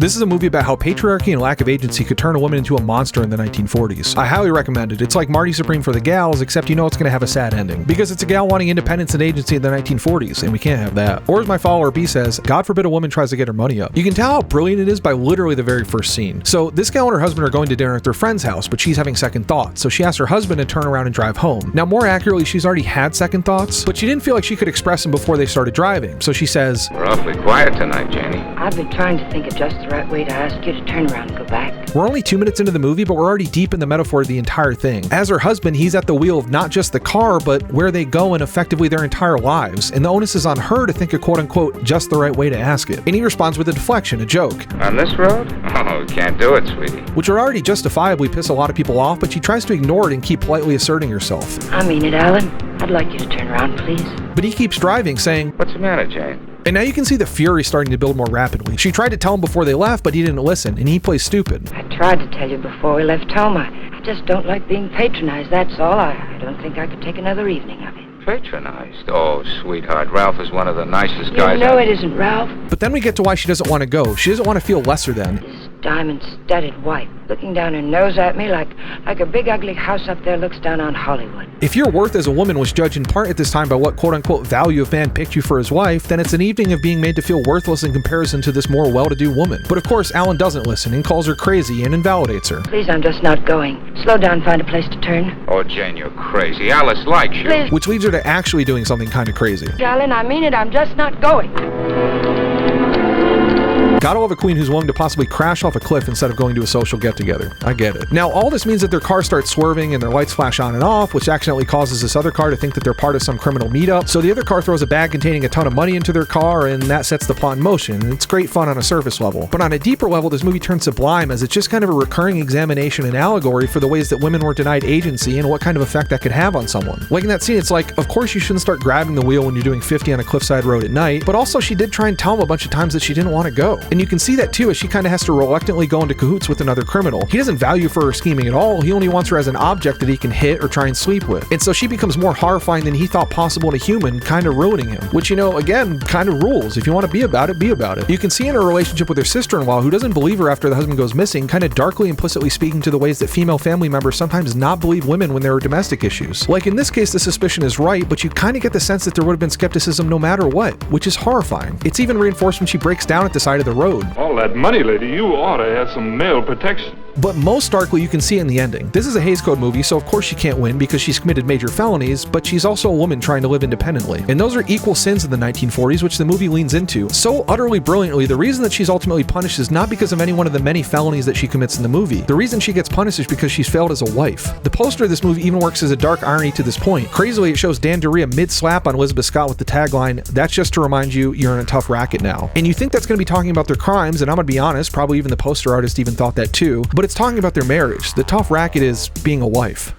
This is a movie about how patriarchy and lack of agency could turn a woman into a monster in the 1940s. I highly recommend it. It's like Marty Supreme for the gals, except you know it's going to have a sad ending. Because it's a gal wanting independence and agency in the 1940s, and we can't have that. Or as my follower B says, God forbid a woman tries to get her money up. You can tell how brilliant it is by literally the very first scene. So this gal and her husband are going to dinner at their friend's house, but she's having second thoughts, so she asks her husband to turn around and drive home. Now more accurately, she's already had second thoughts, but she didn't feel like she could express them before they started driving, so she says, "We're awfully quiet tonight, Janie." I've been trying to think of just the right way to ask you to turn around and go back. We're only 2 minutes into the movie, but we're already deep in the metaphor of the entire thing. As her husband, he's at the wheel of not just the car, but where they go and effectively their entire lives. And the onus is on her to think of quote-unquote just the right way to ask it. And he responds with a deflection, a joke. "On this road? Oh, can't do it, sweetie." Which would already justifiably piss a lot of people off, but she tries to ignore it and keep politely asserting herself. I mean it, Alan. I'd like you to turn around, please. But he keeps driving, saying, "What's the matter, Jane?" And now you can see the fury starting to build more rapidly. She tried to tell him before they left, but he didn't listen, and he plays stupid. I tried to tell you before we left home. I just don't like being patronized, that's all. I don't think I could take another evening of it. Patronized? Oh, sweetheart, Ralph is one of the nicest guys. You know it isn't, Ralph. But then we get to why she doesn't want to go. She doesn't want to feel lesser than. This diamond-studded wife looking down her nose at me like a big ugly house up there looks down on Hollywood. If your worth as a woman was judged in part at this time by what quote-unquote value of man picked you for his wife, then it's an evening of being made to feel worthless in comparison to this more well-to-do woman. But of course, Alan doesn't listen and calls her crazy and invalidates her. Please, I'm just not going. Slow down, find a place to turn. Oh, Jane, you're crazy. Alice likes you. Please. Which leads her to actually doing something kind of crazy. Alan, I mean it, I'm just not going. Gotta love a queen who's willing to possibly crash off a cliff instead of going to a social get-together. I get it. Now, all this means that their car starts swerving and their lights flash on and off, which accidentally causes this other car to think that they're part of some criminal meetup. So the other car throws a bag containing a ton of money into their car, and that sets the plot in motion. It's great fun on a surface level. But on a deeper level, this movie turns sublime as it's just kind of a recurring examination and allegory for the ways that women were denied agency and what kind of effect that could have on someone. Like in that scene, it's like, of course you shouldn't start grabbing the wheel when you're doing 50 on a cliffside road at night, but also she did try and tell him a bunch of times that she didn't want to go. And you can see that too, as she kind of has to reluctantly go into cahoots with another criminal. He doesn't value for her scheming at all. He only wants her as an object that he can hit or try and sleep with. And so she becomes more horrifying than he thought possible in a human, kind of ruining him. Which, you know, again, kind of rules. If you want to be about it, be about it. You can see in her relationship with her sister-in-law, who doesn't believe her after the husband goes missing, kind of darkly implicitly speaking to the ways that female family members sometimes not believe women when there are domestic issues. Like in this case, the suspicion is right, but you kind of get the sense that there would have been skepticism no matter what, which is horrifying. It's even reinforced when she breaks down at the side of the road. All that money, lady, you ought to have some male protection. But most starkly, you can see it in the ending. This is a Hays Code movie, so of course she can't win because she's committed major felonies, but she's also a woman trying to live independently. And those are equal sins in the 1940s, which the movie leans into. So utterly brilliantly, the reason that she's ultimately punished is not because of any one of the many felonies that she commits in the movie. The reason she gets punished is because she's failed as a wife. The poster of this movie even works as a dark irony to this point. Crazily, it shows Dan Duryea mid-slap on Lizabeth Scott with the tagline, "That's just to remind you you're in a tough racket now." And you think that's going to be talking about their crimes, and I'm going to be honest, probably even the poster artist even thought that too, but it's talking about their marriage. The tough racket is being a wife.